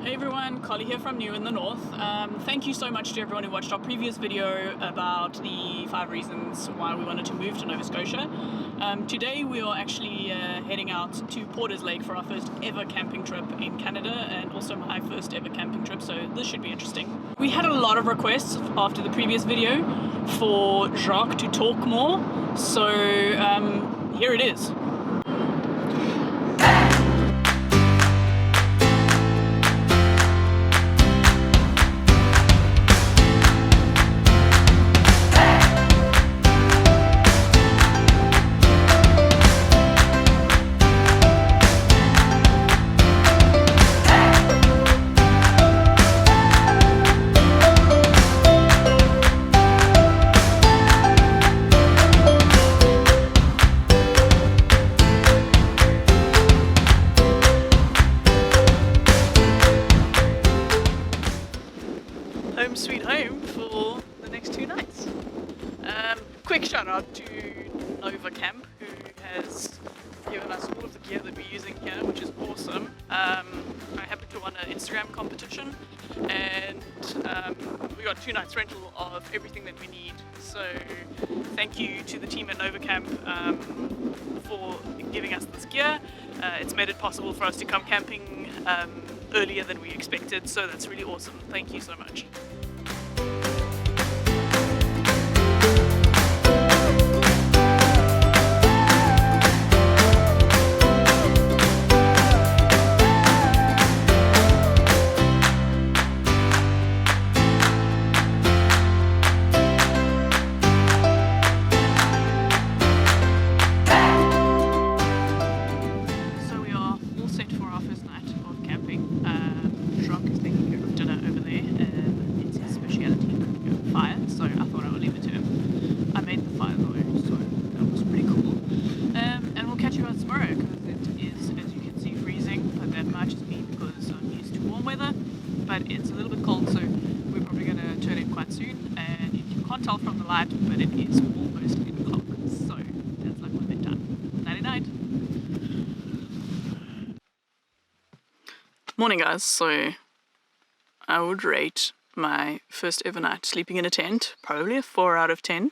Hey everyone, Carly here from New in the North. Thank you so much to everyone who watched our previous video about the 5 reasons why we wanted to move to Nova Scotia. Today we are actually heading out to Porter's Lake for our first ever camping trip in Canada, and also my first ever camping trip, so this should be interesting. We had a lot of requests after the previous video for Jacques to talk more, so here it is. Home sweet home for the next 2 nights. Quick shout out to Nova Camp, who has given us all of the gear that we're using here, which is awesome. I happened to win an Instagram competition, and we got 2 nights rental of everything that we need. So thank you to the team at Nova Camp for giving us this gear. It's made it possible for us to come camping earlier than we expected, so that's really awesome. Thank you so much. Jacques is taking care of dinner over there, and it's his speciality to fire, so I thought I would leave it to him. I made the fire though, so that was pretty cool. And we'll catch you guys tomorrow, because it is, as you can see, freezing, but that might just be because I'm used to warm weather, but it's a little bit cold, so we're probably going to turn in quite soon, and you can't tell from the light, but it is almost 8 o'clock, so that's like my bedtime. Nighty night. Morning guys, so I would rate my first ever night sleeping in a tent probably a 4 out of 10.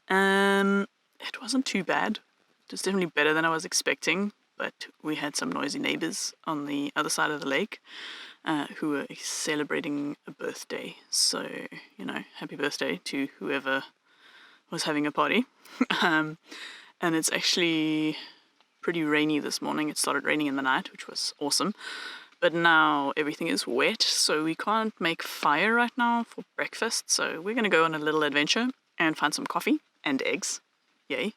It wasn't too bad. It was definitely better than I was expecting, but we had some noisy neighbors on the other side of the lake who were celebrating a birthday. So, you know, happy birthday to whoever was having a party. And it's actually pretty rainy this morning. It started raining in the night, which was awesome. But now everything is wet, so we can't make fire right now for breakfast. So we're going to go on a little adventure and find some coffee and eggs. Yay.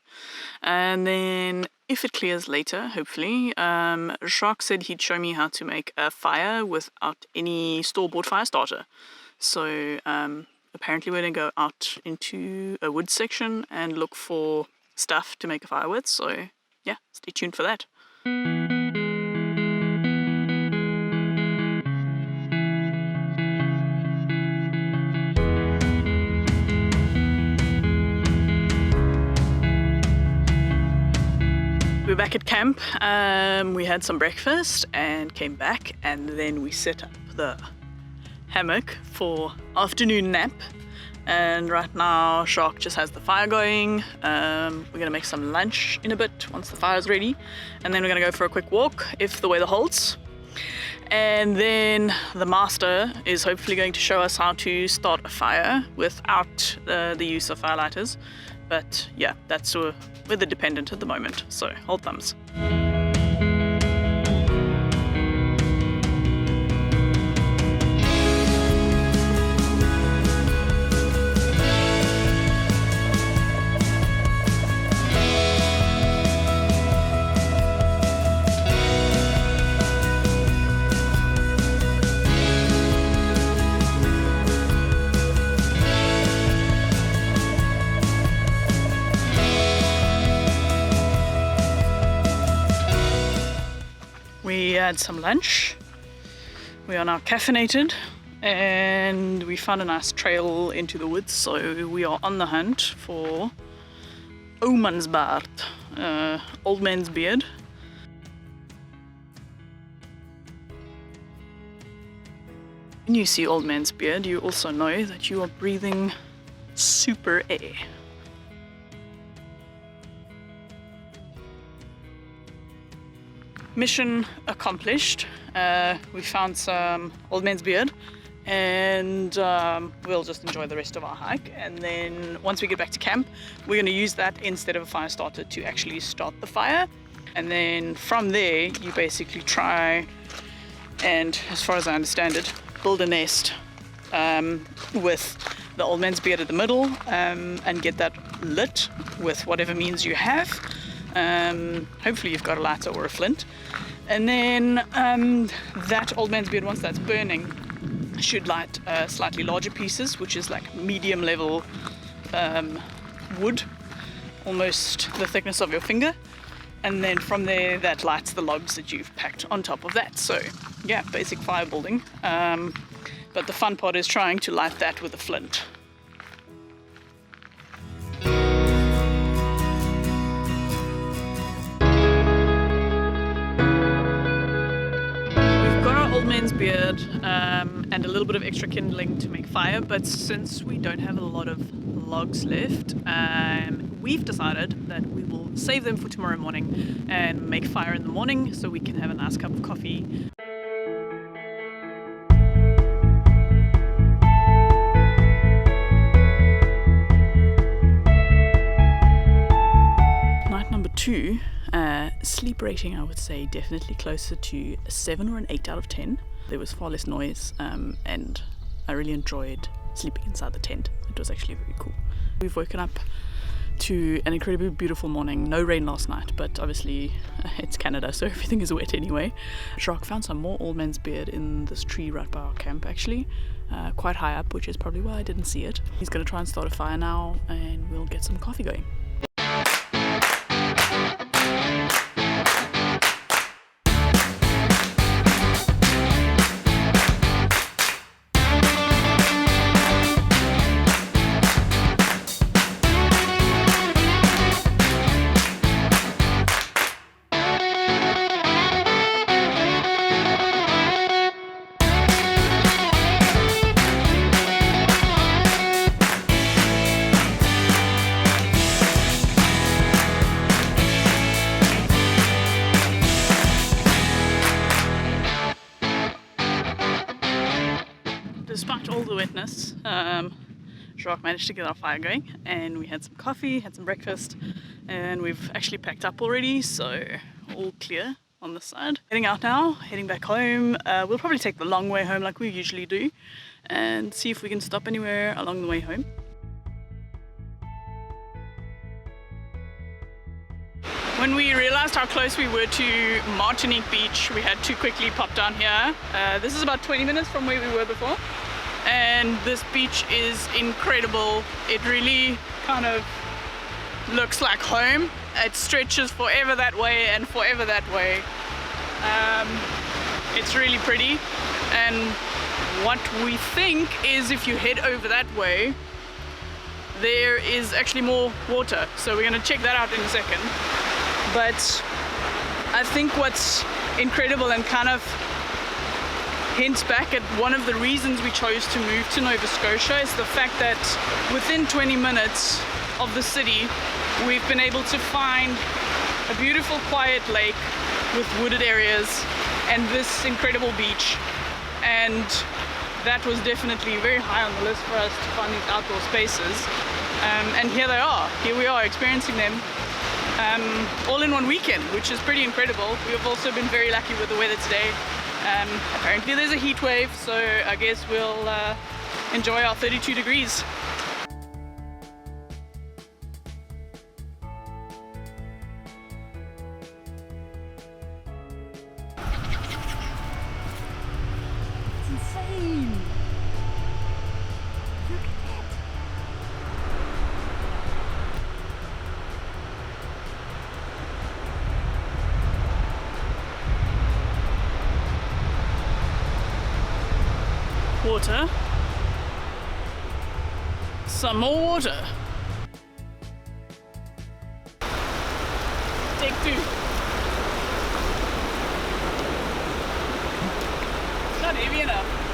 And then if it clears later, hopefully, Jacques said he'd show me how to make a fire without any store-bought fire starter. So apparently we're going to go out into a wood section and look for stuff to make a fire with. So yeah, stay tuned for that. We're back at camp. We had some breakfast and came back, and then we set up the hammock for afternoon nap. And right now Jacques just has the fire going. We're gonna make some lunch in a bit once the fire's ready, and then we're gonna go for a quick walk if the weather holds. And then the master is hopefully going to show us how to start a fire without the use of firelighters. But yeah, that's weather dependent at the moment, so hold thumbs. We had some lunch. We are now caffeinated, and we found a nice trail into the woods, so we are on the hunt for Omansbaard, old man's beard. When you see Old Man's Beard, you also know that you are breathing super air. Mission accomplished. We found some Old Man's Beard, and we'll just enjoy the rest of our hike. And then once we get back to camp, we're going to use that instead of a fire starter to actually start the fire. And then from there, you basically try and, as far as I understand it, build a nest with the Old Man's Beard at the middle, and get that lit with whatever means you have. Hopefully you've got a lighter or a flint. And then that Old Man's Beard, once that's burning, should light slightly larger pieces, which is like medium level wood, almost the thickness of your finger. And then from there, that lights the logs that you've packed on top of that. So yeah, basic fire building. But the fun part is trying to light that with a flint. Old Man's Beard and a little bit of extra kindling to make fire, but since we don't have a lot of logs left, we've decided that we will save them for tomorrow morning and make fire in the morning so we can have a nice cup of coffee. Night number 2. Sleep rating, I would say definitely closer to a 7 or an 8 out of 10. There was far less noise, and I really enjoyed sleeping inside the tent. It was actually very cool. We've woken up to an incredibly beautiful morning. No rain last night, but obviously it's Canada, so everything is wet anyway. Jacques found some more Old Man's Beard in this tree right by our camp, actually, quite high up, which is probably why I didn't see it. He's going to try and start a fire now, and we'll get some coffee going. Despite all the wetness, Jacques managed to get our fire going, and we had some coffee, had some breakfast, and we've actually packed up already, so all clear on this side. Heading out now, heading back home. We'll probably take the long way home like we usually do, and see if we can stop anywhere along the way home. When we realized how close we were to Martinique Beach, we had to quickly pop down here. This is about 20 minutes from where we were before, and this beach is incredible. It really kind of looks like home. It stretches forever that way and forever that way. It's really pretty, and what we think is if you head over that way, there is actually more water, so we're going to check that out in a second. But I think what's incredible and kind of hints back at one of the reasons we chose to move to Nova Scotia is the fact that within 20 minutes of the city, we've been able to find a beautiful quiet lake with wooded areas and this incredible beach. And that was definitely very high on the list for us to find these outdoor spaces. And here they are. Here we are experiencing them. All in one weekend, which is pretty incredible. We have also been very lucky with the weather today. Apparently there's a heat wave, so I guess we'll enjoy our 32 degrees. It's insane! Look at that! Water. Some more water. Take 2. Not heavy enough.